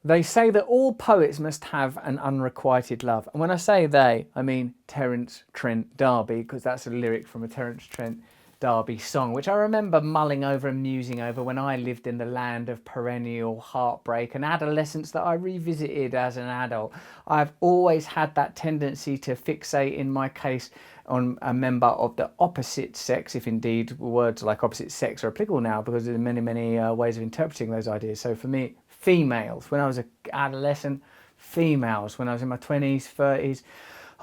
They say that all poets must have an unrequited love. And when I say they, I mean Terence Trent D'Arby, because that's a lyric from a Terence Trent D'Arby song, which I remember mulling over and musing over when I lived in the land of perennial heartbreak and adolescence that I revisited as an adult. I've always had that tendency to fixate, in my case, on a member of the opposite sex, if indeed words like opposite sex are applicable now, because there are many, many ways of interpreting those ideas. So for me, females, when I was an adolescent, females, when I was in my 20s, 30s,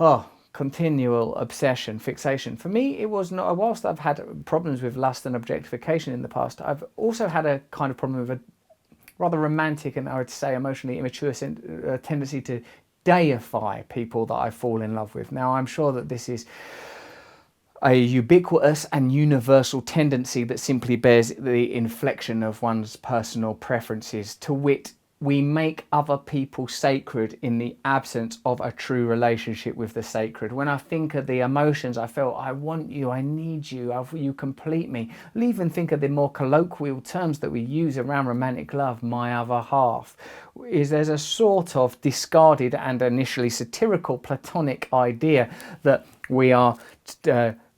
oh, continual obsession, fixation. For me, it was not, whilst I've had problems with lust and objectification in the past, I've also had a kind of problem with a rather romantic and I would say emotionally immature tendency to deify people that I fall in love with. Now, I'm sure that this is a ubiquitous and universal tendency that simply bears the inflection of one's personal preferences, to wit, we make other people sacred in the absence of a true relationship with the sacred. When I think of the emotions I felt, I want you, I need you, you complete me. I'll even think of the more colloquial terms that we use around romantic love, my other half. There's a sort of discarded and initially satirical Platonic idea that we are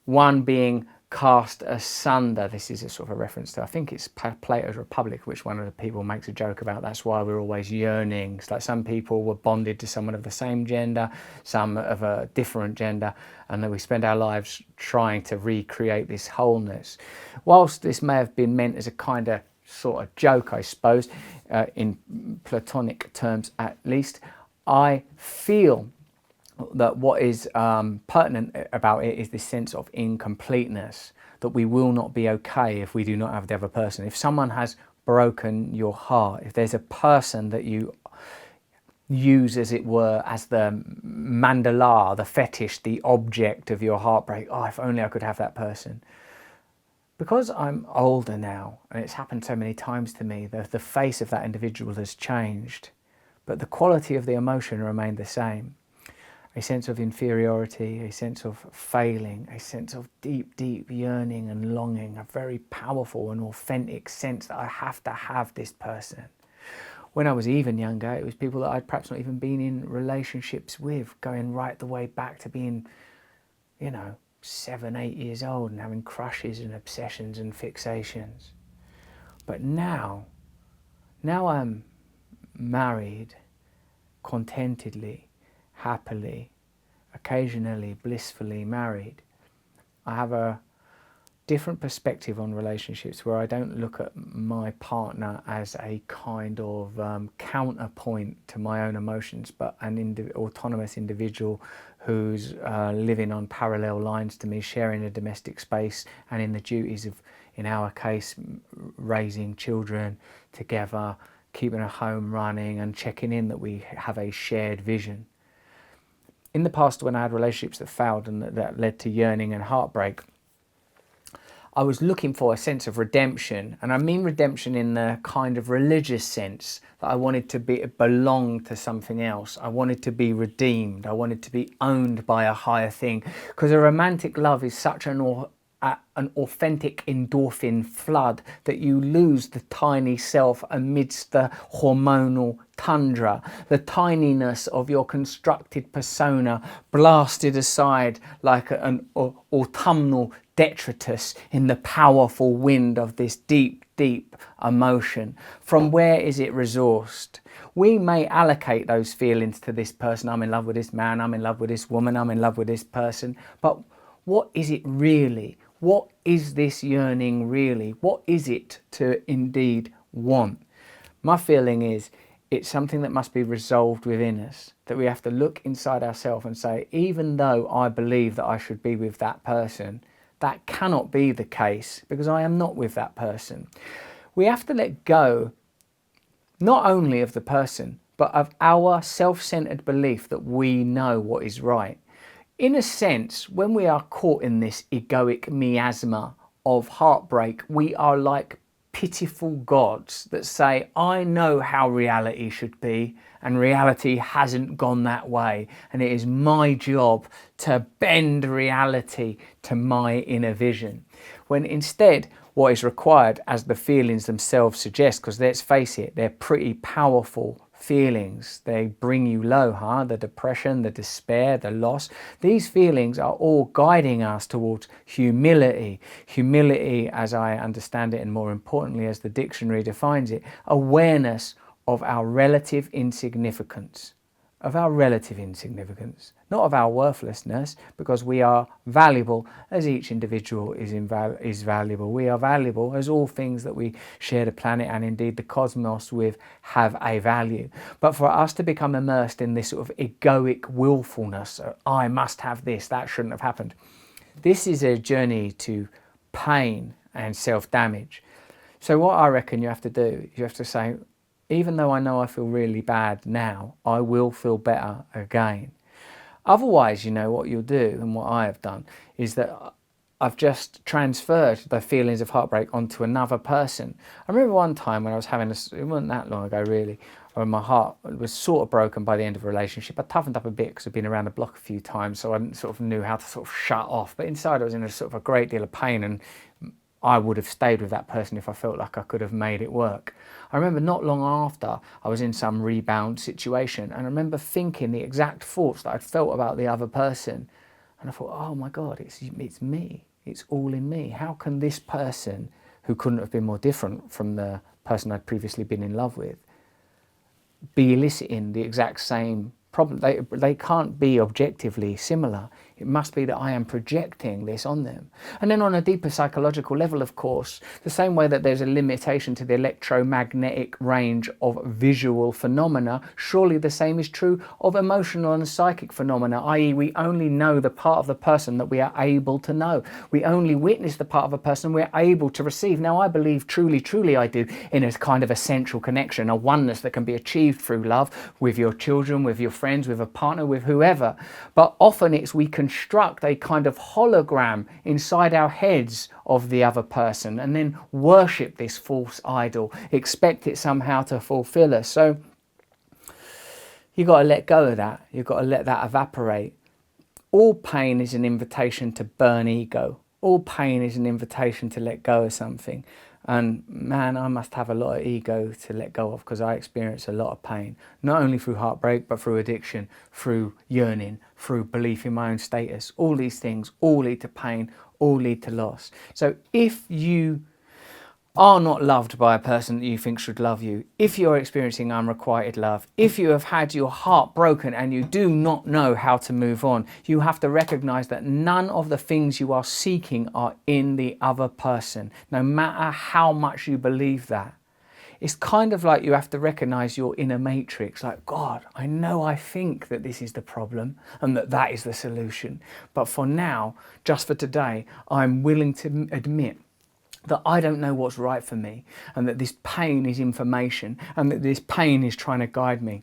one being cast asunder. This is a sort of a reference to, I think it's Plato's Republic, which one of the people makes a joke about. That's why we're always yearning. It's like some people were bonded to someone of the same gender, some of a different gender, and then we spend our lives trying to recreate this wholeness. Whilst this may have been meant as a kind of sort of joke, I suppose, in Platonic terms at least, I feel that what is pertinent about it is this sense of incompleteness, that we will not be okay if we do not have the other person. If someone has broken your heart, if there's a person that you use, as it were, as the mandala, the fetish, the object of your heartbreak, oh, if only I could have that person. Because I'm older now, and it's happened so many times to me, the face of that individual has changed, but the quality of the emotion remained the same. A sense of inferiority, a sense of failing, a sense of deep, deep yearning and longing, a very powerful and authentic sense that I have to have this person. When I was even younger, it was people that I'd perhaps not even been in relationships with, going right the way back to being, 7, 8 years old and having crushes and obsessions and fixations. But now I'm married, contentedly, happily, occasionally blissfully married. I have a different perspective on relationships where I don't look at my partner as a kind of counterpoint to my own emotions, but an autonomous individual who's living on parallel lines to me, sharing a domestic space and in the duties of, in our case, raising children together, keeping a home running and checking in that we have a shared vision. In the past, when I had relationships that failed and that led to yearning and heartbreak, I was looking for a sense of redemption. And I mean redemption in the kind of religious sense that I wanted to belong to something else. I wanted to be redeemed. I wanted to be owned by a higher thing. Because a romantic love is such an authentic endorphin flood that you lose the tiny self amidst the hormonal tundra, the tininess of your constructed persona blasted aside like an autumnal detritus in the powerful wind of this deep, deep emotion. From where is it resourced? We may allocate those feelings to this person. I'm in love with this man, I'm in love with this woman, I'm in love with this person. But what is it really? What is this yearning really? What is it to indeed want? My feeling is it's something that must be resolved within us, that we have to look inside ourselves and say, even though I believe that I should be with that person, that cannot be the case because I am not with that person. We have to let go not only of the person, but of our self-centered belief that we know what is right. In a sense, when we are caught in this egoic miasma of heartbreak, we are like pitiful gods that say, I know how reality should be, and reality hasn't gone that way, and it is my job to bend reality to my inner vision. When instead, what is required, as the feelings themselves suggest, because let's face it, they're pretty powerful feelings. They bring you low, the depression, the despair, the loss. These feelings are all guiding us towards humility. Humility, as I understand it, and more importantly, as the dictionary defines it, awareness of our relative insignificance. Of our relative insignificance, not of our worthlessness, because we are valuable as each individual is valuable. We are valuable as all things that we share the planet and indeed the cosmos with have a value. But for us to become immersed in this sort of egoic willfulness, I must have this, that shouldn't have happened. This is a journey to pain and self-damage. So what I reckon you have to do, you have to say, even though I know I feel really bad now, I will feel better again. Otherwise, you know, what you'll do, and what I have done, is that I've just transferred the feelings of heartbreak onto another person. I remember one time when I was having it wasn't that long ago really, when my heart was sort of broken by the end of a relationship. I toughened up a bit because I'd been around the block a few times, so I sort of knew how to sort of shut off. But inside I was in a sort of a great deal of pain, and I would have stayed with that person if I felt like I could have made it work. I remember not long after I was in some rebound situation, and I remember thinking the exact thoughts that I'd felt about the other person. And I thought, oh my God, it's me. It's all in me. How can this person, who couldn't have been more different from the person I'd previously been in love with, be eliciting the exact same problem? They can't be objectively similar. It must be that I am projecting this on them. And then on a deeper psychological level, of course, the same way that there's a limitation to the electromagnetic range of visual phenomena, surely the same is true of emotional and psychic phenomena, i.e. we only know the part of the person that we are able to know. We only witness the part of a person we're able to receive. Now, I believe truly I do in a kind of essential connection, a oneness that can be achieved through love with your children, with your friends, with a partner, with whoever. But often we construct a kind of hologram inside our heads of the other person and then worship this false idol, expect it somehow to fulfill us. So you've got to let go of that. You've got to let that evaporate. All pain is an invitation to burn ego. All pain is an invitation to let go of something. And man, I must have a lot of ego to let go of, because I experience a lot of pain, not only through heartbreak, but through addiction, through yearning, through belief in my own status. All these things all lead to pain, all lead to loss. So if you are not loved by a person that you think should love you, if you're experiencing unrequited love, if you have had your heart broken and you do not know how to move on, you have to recognize that none of the things you are seeking are in the other person, no matter how much you believe that. It's kind of like you have to recognize you're in a matrix, like, God, I know I think that this is the problem and that is the solution. But for now, just for today, I'm willing to admit that I don't know what's right for me, and that this pain is information, and that this pain is trying to guide me.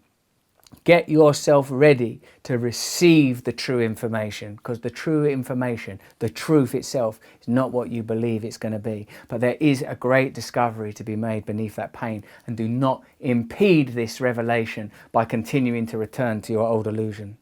Get yourself ready to receive the true information, because the true information, the truth itself, is not what you believe it's going to be. But there is a great discovery to be made beneath that pain, and do not impede this revelation by continuing to return to your old illusion.